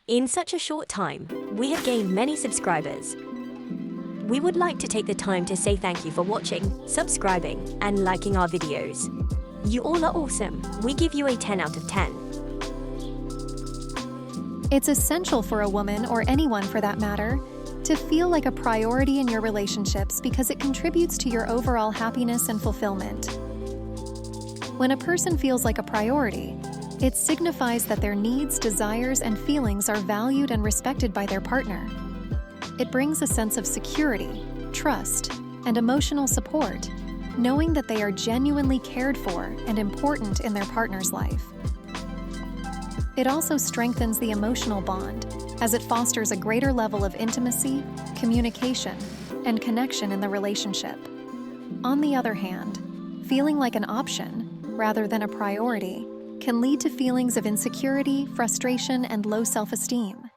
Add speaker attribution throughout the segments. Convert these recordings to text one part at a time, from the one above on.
Speaker 1: In such a short time, we have gained many subscribers. We would like to take the time to say thank you for watching, subscribing, and liking our videos. You all are awesome. We give you a 10 out of 10.
Speaker 2: It's essential for a woman, or anyone for that matter, to feel like a priority in your relationships because it contributes to your overall happiness and fulfillment. When a person feels like a priority, it signifies that their needs, desires, and feelings are valued and respected by their partner. It brings a sense of security, trust, and emotional support, knowing that they are genuinely cared for and important in their partner's life. It also strengthens the emotional bond, as it fosters a greater level of intimacy, communication, and connection in the relationship. On the other hand, feeling like an option, rather than a priority, can lead to feelings of insecurity, frustration, and low self-esteem.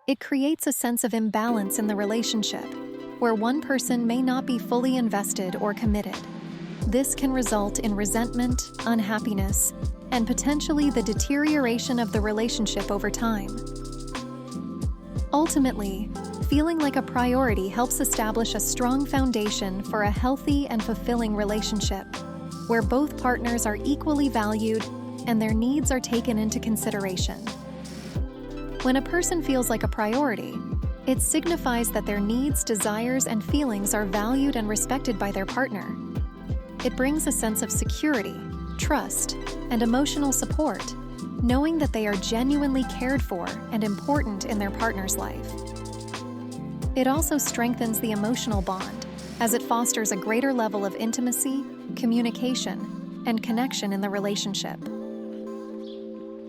Speaker 2: It creates a sense of imbalance in the relationship, where one person may not be fully invested or committed. This can result in resentment, unhappiness, and potentially the deterioration of the relationship over time. Ultimately, feeling like a priority helps establish a strong foundation for a healthy and fulfilling relationship, where both partners are equally valued and their needs are taken into consideration. When a person feels like a priority, it signifies that their needs, desires, and feelings are valued and respected by their partner. It brings a sense of security, trust, and emotional support, knowing that they are genuinely cared for and important in their partner's life. It also strengthens the emotional bond, as it fosters a greater level of intimacy, communication, and connection in the relationship.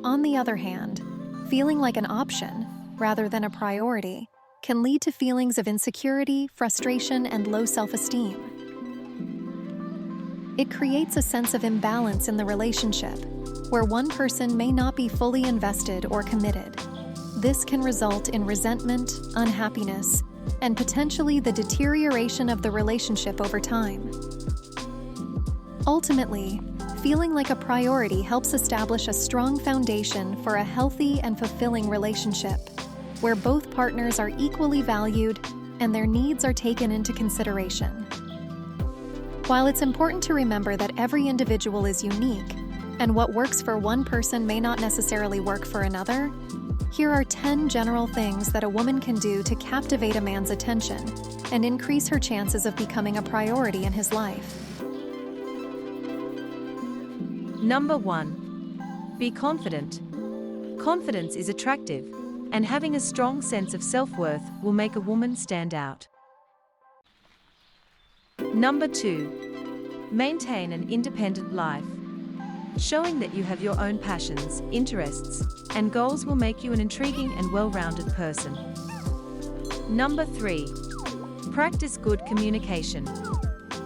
Speaker 2: On the other hand, feeling like an option, rather than a priority, can lead to feelings of insecurity, frustration, and low self-esteem. It creates a sense of imbalance in the relationship, where one person may not be fully invested or committed. This can result in resentment, unhappiness, and potentially the deterioration of the relationship over time. Ultimately, feeling like a priority helps establish a strong foundation for a healthy and fulfilling relationship, where both partners are equally valued and their needs are taken into consideration. While it's important to remember that every individual is unique, and what works for one person may not necessarily work for another, here are 10 general things that a woman can do to captivate a man's attention and increase her chances of becoming a priority in his life.
Speaker 3: Number 1. Be confident. Confidence is attractive, and having a strong sense of self-worth will make a woman stand out. Number 2. Maintain an independent life. Showing that you have your own passions, interests, and goals will make you an intriguing and well-rounded person. Number 3. Practice good communication.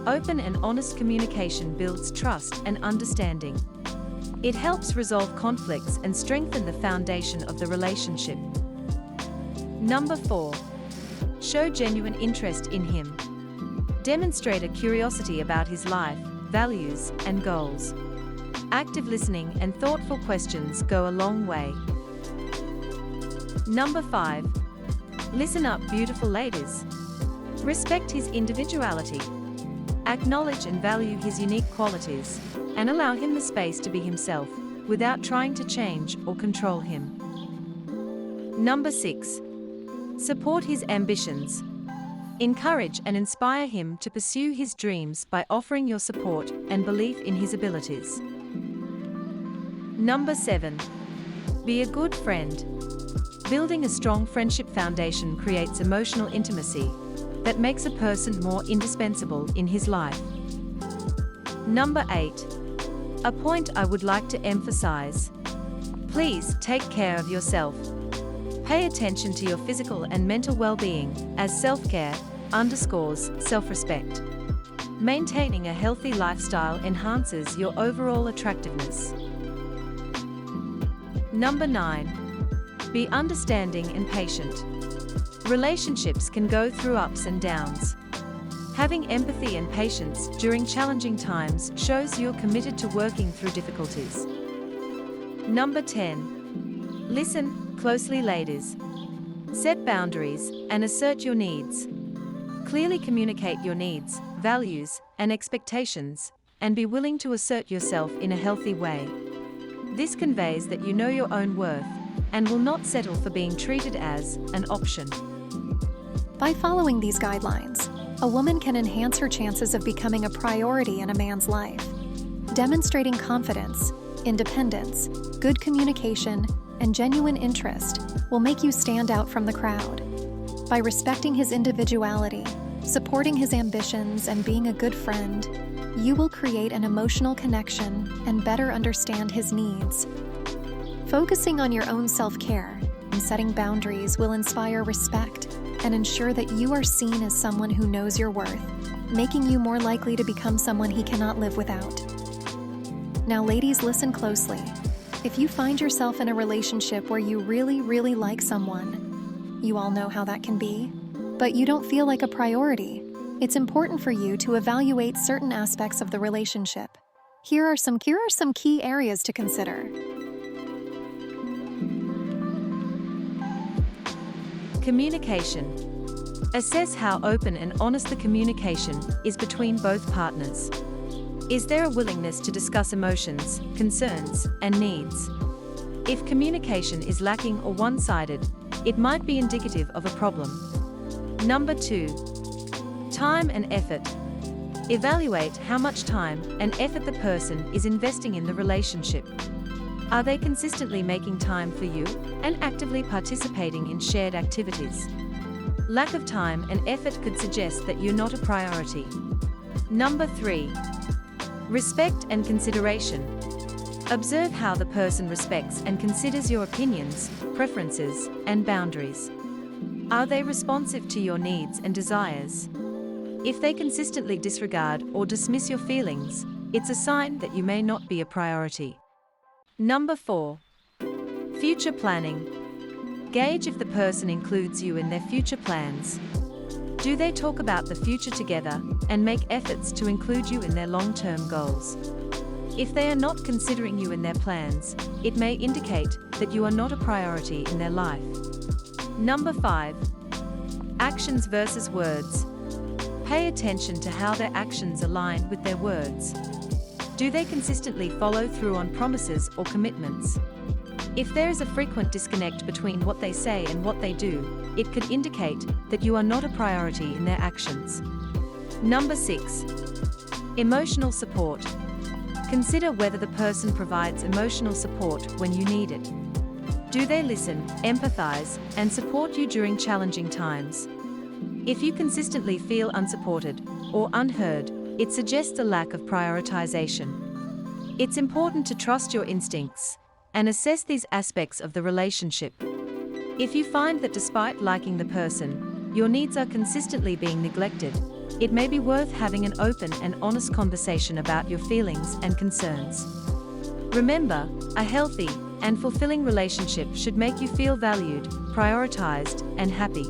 Speaker 3: Open and honest communication builds trust and understanding. It helps resolve conflicts and strengthen the foundation of the relationship. Number 4. Show genuine interest in him. Demonstrate a curiosity about his life, values, and goals. Active listening and thoughtful questions go a long way. Number 5. Listen up, beautiful ladies. Respect his individuality. Acknowledge and value his unique qualities, and allow him the space to be himself, without trying to change or control him. Number 6. Support his ambitions. Encourage and inspire him to pursue his dreams by offering your support and belief in his abilities. Number 7. Be a good friend. Building a strong friendship foundation creates emotional intimacy that makes a person more indispensable in his life. Number 8. A point I would like to emphasize. Please take care of yourself. Pay attention to your physical and mental well-being, as self-care underscores self-respect. Maintaining a healthy lifestyle enhances your overall attractiveness. Number 9. Be understanding and patient. Relationships can go through ups and downs. Having empathy and patience during challenging times shows you're committed to working through difficulties. Number 10. Listen closely, ladies. Set boundaries and assert your needs. Clearly communicate your needs, values, and expectations, and be willing to assert yourself in a healthy way. This conveys that you know your own worth and will not settle for being treated as an option.
Speaker 2: By following these guidelines, a woman can enhance her chances of becoming a priority in a man's life. Demonstrating confidence, independence, good communication, and genuine interest will make you stand out from the crowd. By respecting his individuality, supporting his ambitions, and being a good friend, you will create an emotional connection and better understand his needs. Focusing on your own self-care and setting boundaries will inspire respect and ensure that you are seen as someone who knows your worth, making you more likely to become someone he cannot live without. Now, ladies, listen closely. If you find yourself in a relationship where you really like someone, you all know how that can be, but you don't feel like a priority, it's important for you to evaluate certain aspects of the relationship. Here are some key areas to consider.
Speaker 3: Communication. Assess how open and honest the communication is between both partners. Is there a willingness to discuss emotions, concerns, and needs? If communication is lacking or one-sided, it might be indicative of a problem. Number 2. Time and effort. Evaluate how much time and effort the person is investing in the relationship. Are they consistently making time for you and actively participating in shared activities? Lack of time and effort could suggest that you're not a priority. Number 3. Respect and consideration. Observe how the person respects and considers your opinions, preferences, and boundaries. Are they responsive to your needs and desires? If they consistently disregard or dismiss your feelings, it's a sign that you may not be a priority. Number 4. Future planning. Gauge if the person includes you in their future plans. Do they talk about the future together and make efforts to include you in their long-term goals? If they are not considering you in their plans, it may indicate that you are not a priority in their life. Number 5. Actions versus words. Pay attention to how their actions align with their words. Do they consistently follow through on promises or commitments? If there is a frequent disconnect between what they say and what they do, it could indicate that you are not a priority in their actions. Number 6. Emotional support. Consider whether the person provides emotional support when you need it. Do they listen, empathize, and support you during challenging times? If you consistently feel unsupported or unheard, it suggests a lack of prioritization. It's important to trust your instincts and assess these aspects of the relationship. If you find that despite liking the person, your needs are consistently being neglected, it may be worth having an open and honest conversation about your feelings and concerns. Remember, a healthy and fulfilling relationship should make you feel valued, prioritized, and happy.